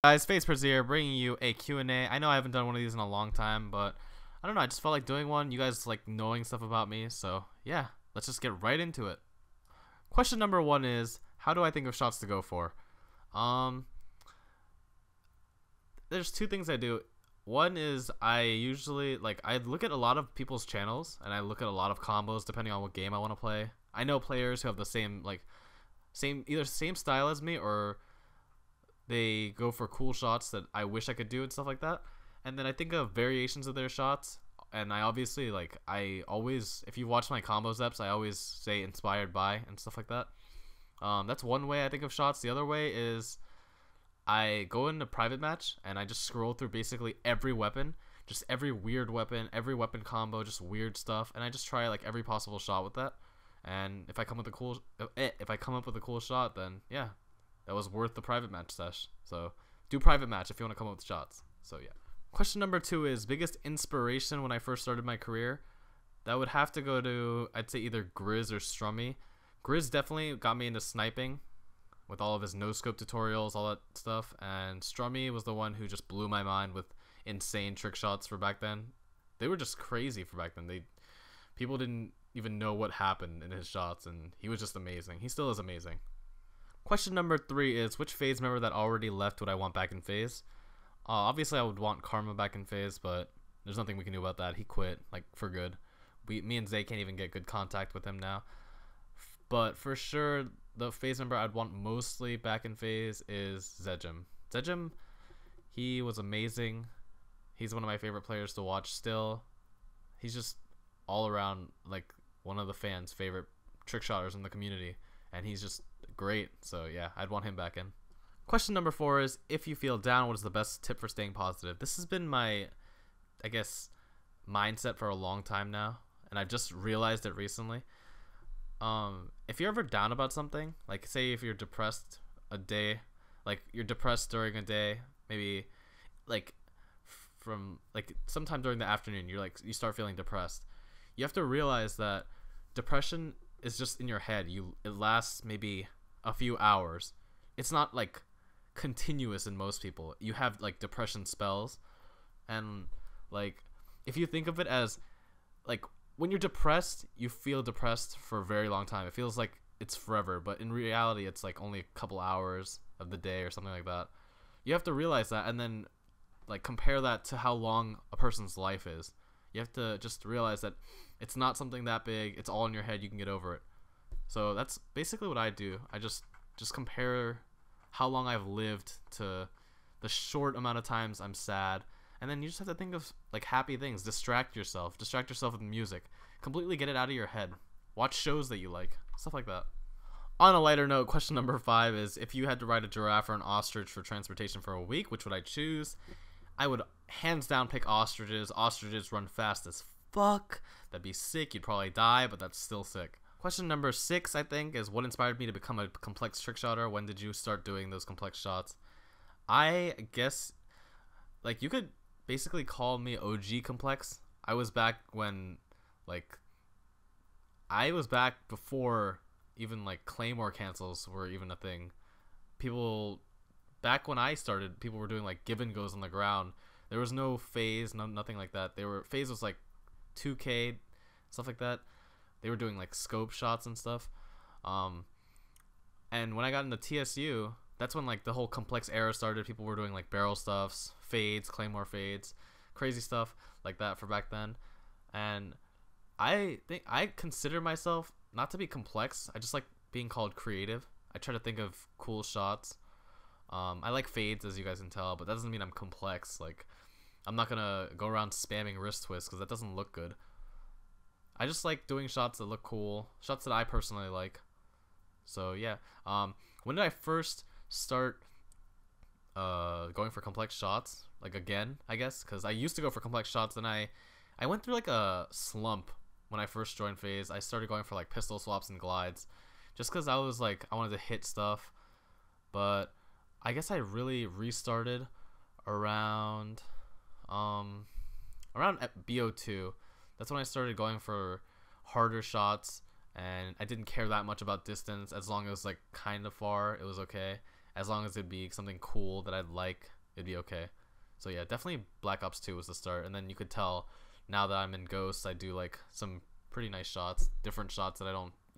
Guys, FaZe PryZee here, bringing you a Q&A. I know I haven't done one of these in a long time, but I don't know, I just felt like doing one. You guys like knowing stuff about me, so yeah, let's just get right into it. Question number one is, how do I think of shots to go for? There's two things I do. One is I usually, I look at a lot of people's channels, and I look at a lot of combos depending on what game I want to play. I know players who have the same, either same style as me, or they go for cool shots that I wish I could do and stuff like that. And then I think of variations of their shots, and I obviously I always, if you watch my combos eps, I always say inspired by and stuff like that. That's one way I think of shots. The other way is I go into private match and I just scroll through basically every weapon, just every weird weapon, every weapon combo, just weird stuff, and I just try like every possible shot with that. And if I come up with a cool shot, then yeah, that was worth the private match sesh. So do private match if you want to come up with shots. So yeah. Question number two is biggest inspiration when I first started my career. That would have to go to, I'd say, either Grizz or Strummy. Grizz definitely got me into sniping with all of his no scope tutorials, all that stuff, and Strummy was the one who just blew my mind with insane trick shots for back then. They were just crazy for back then. People didn't even know what happened in his shots, and he was just amazing. He still is amazing. Question number three is, which FaZe member that already left would I want back in FaZe? Obviously I would want Karma back in FaZe, but there's nothing we can do about that. He quit, for good. Me and Zay can't even get good contact with him now. But for sure, the FaZe member I'd want mostly back in FaZe is Zejim. Zejim, he was amazing. He's one of my favorite players to watch still. He's just all around one of the fans' favorite trick shotters in the community, and he's just great. So yeah, I'd want him back in. Question number four is, if you feel down, what is the best tip for staying positive? This has been my, I guess, mindset for a long time now, and I've just realized it recently. If you're ever down about something, say if you're depressed a day, you're depressed during a day, maybe from sometime during the afternoon, you start feeling depressed. You have to realize that depression is just in your head. It lasts maybe a few hours. It's not continuous in most people. You have depression spells, and if you think of it as when you're depressed, you feel depressed for a very long time. It feels like it's forever, but in reality it's only a couple hours of the day or something like that. You have to realize that, and then compare that to how long a person's life is. You have to just realize that it's not something that big. It's all in your head. You can get over it. So that's basically what I do. I just compare how long I've lived to the short amount of times I'm sad, and then you just have to think of happy things. Distract yourself with music. Completely get it out of your head. Watch shows that you like, stuff like that. On a lighter note, question number five is, if you had to ride a giraffe or an ostrich for transportation for a week, which would I choose? I would hands down pick ostriches. Ostriches run fast as fuck. That'd be sick. You'd probably die, but that's still sick. Question number six, I think, is what inspired me to become a complex trick shotter? When did you start doing those complex shots? I guess, you could basically call me OG complex. I was back when, I was back before even, Claymore cancels were even a thing. Back when I started, people were doing, give and goes on the ground. There was no FaZe, nothing like that. FaZe was, 2K, stuff like that. They were doing scope shots and stuff, and when I got into TSU, that's when the whole complex era started. People were doing barrel stuffs, fades, claymore fades, crazy stuff like that for back then. And I think I consider myself not to be complex. I just like being called creative. I try to think of cool shots. I like fades, as you guys can tell, but that doesn't mean I'm complex. I'm not gonna go around spamming wrist twists because that doesn't look good. I just like doing shots that look cool, shots that I personally like. So yeah, when did I first start going for complex shots? Again, I guess, because I used to go for complex shots, and I went through a slump when I first joined FaZe. I started going for pistol swaps and glides, just because I was I wanted to hit stuff. But I guess I really restarted around BO2. That's when I started going for harder shots, and I didn't care that much about distance. As long as kind of far, it was okay. as long as it'd be something cool that I'd like, it'd be okay. So yeah, definitely Black Ops 2 was the start, and then you could tell now that I'm in Ghosts, I do like some pretty nice shots, different shots that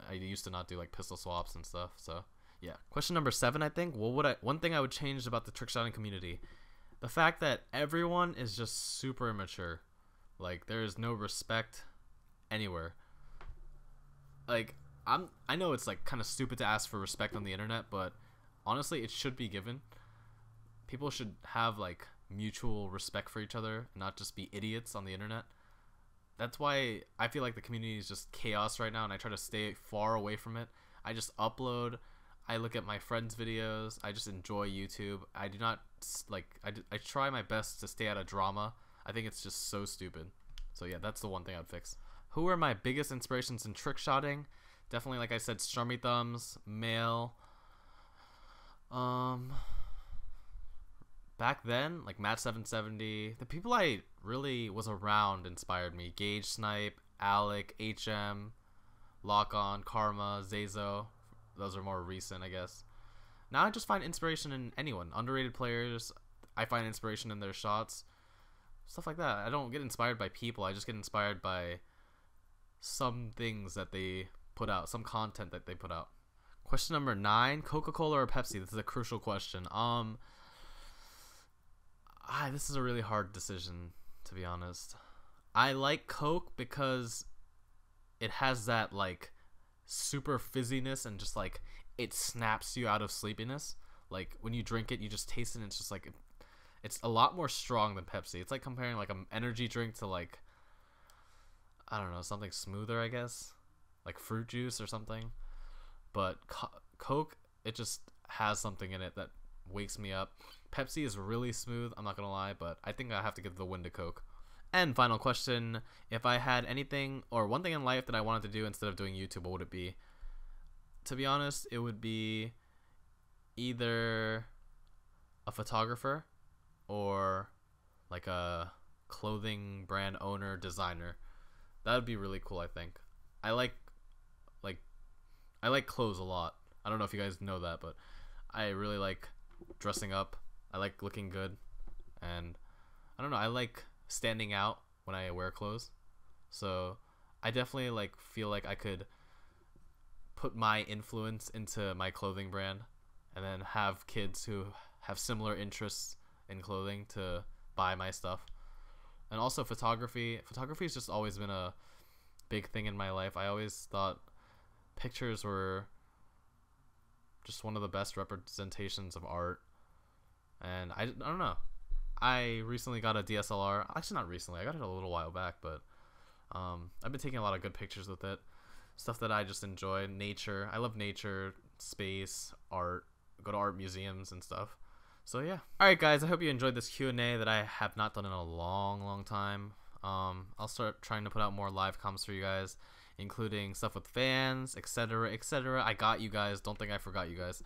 I used to not do, like pistol swaps and stuff. So yeah. Question number 7, I think. One thing I would change about the trick shotting community, the fact that everyone is just super immature. Like there is no respect anywhere. Like I know it's like kind of stupid to ask for respect on the internet, but honestly, it should be given. People should have like mutual respect for each other, not just be idiots on the internet. That's why I feel like the community is just chaos right now, and I try to stay far away from it. I just upload, I look at my friends' videos, I just enjoy YouTube. I do not like, I try my best to stay out of drama. I think it's just so stupid. So yeah, that's the one thing I'd fix. Who are my biggest inspirations in trick shotting? Definitely, like I said, Strummy Thumbs, Male. Back then, like Matt770, the people I really was around inspired me. Gage Snipe, Alec, HM, Lock On, Karma, Zazo. Those are more recent, I guess. Now I just find inspiration in anyone. Underrated players, I find inspiration in their shots. Stuff like that. I don't get inspired by people. I just get inspired by some things that they put out, some content that they put out. Question number 9, Coca-Cola or Pepsi? This is a crucial question. This is a really hard decision, to be honest. I like Coke because it has that like super fizziness and just like it snaps you out of sleepiness. Like when you drink it, you just taste it and it's just like it's a lot more strong than Pepsi. It's like comparing like an energy drink to like, I don't know, something smoother, I guess, like fruit juice or something. But Coke, it just has something in it that wakes me up. Pepsi is really smooth, I'm not gonna lie, but I think I have to give the win to Coke. And final question, if I had anything or one thing in life that I wanted to do instead of doing YouTube, what would it be? To be honest, it would be either a photographer or like a clothing brand owner, designer. That would be really cool, I think. I like clothes a lot. I don't know if you guys know that, but I really like dressing up. I like looking good, and I don't know, I like standing out when I wear clothes. So I definitely like feel like I could put my influence into my clothing brand and then have kids who have similar interests in clothing to buy my stuff. And also photography has just always been a big thing in my life. I always thought pictures were just one of the best representations of art. And I don't know, I recently got a DSLR. Actually, not recently, I got it a little while back, but I've been taking a lot of good pictures with it. Stuff that I just enjoy. Nature, I love nature, space, art, go to art museums and stuff. So yeah. Alright guys, I hope you enjoyed this Q&A that I have not done in a long time. I'll start trying to put out more live comms for you guys, including stuff with fans, etc, etc. I got you guys, don't think I forgot you guys.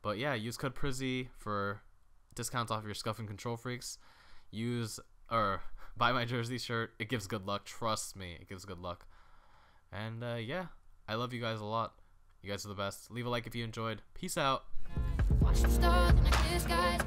But yeah, use code PryZee for discounts off your Scuff and Control Freaks. Buy my jersey shirt. It gives good luck. Trust me, it gives good luck. And yeah, I love you guys a lot. You guys are the best. Leave a like if you enjoyed. Peace out. Watch them stars, and I kiss guys,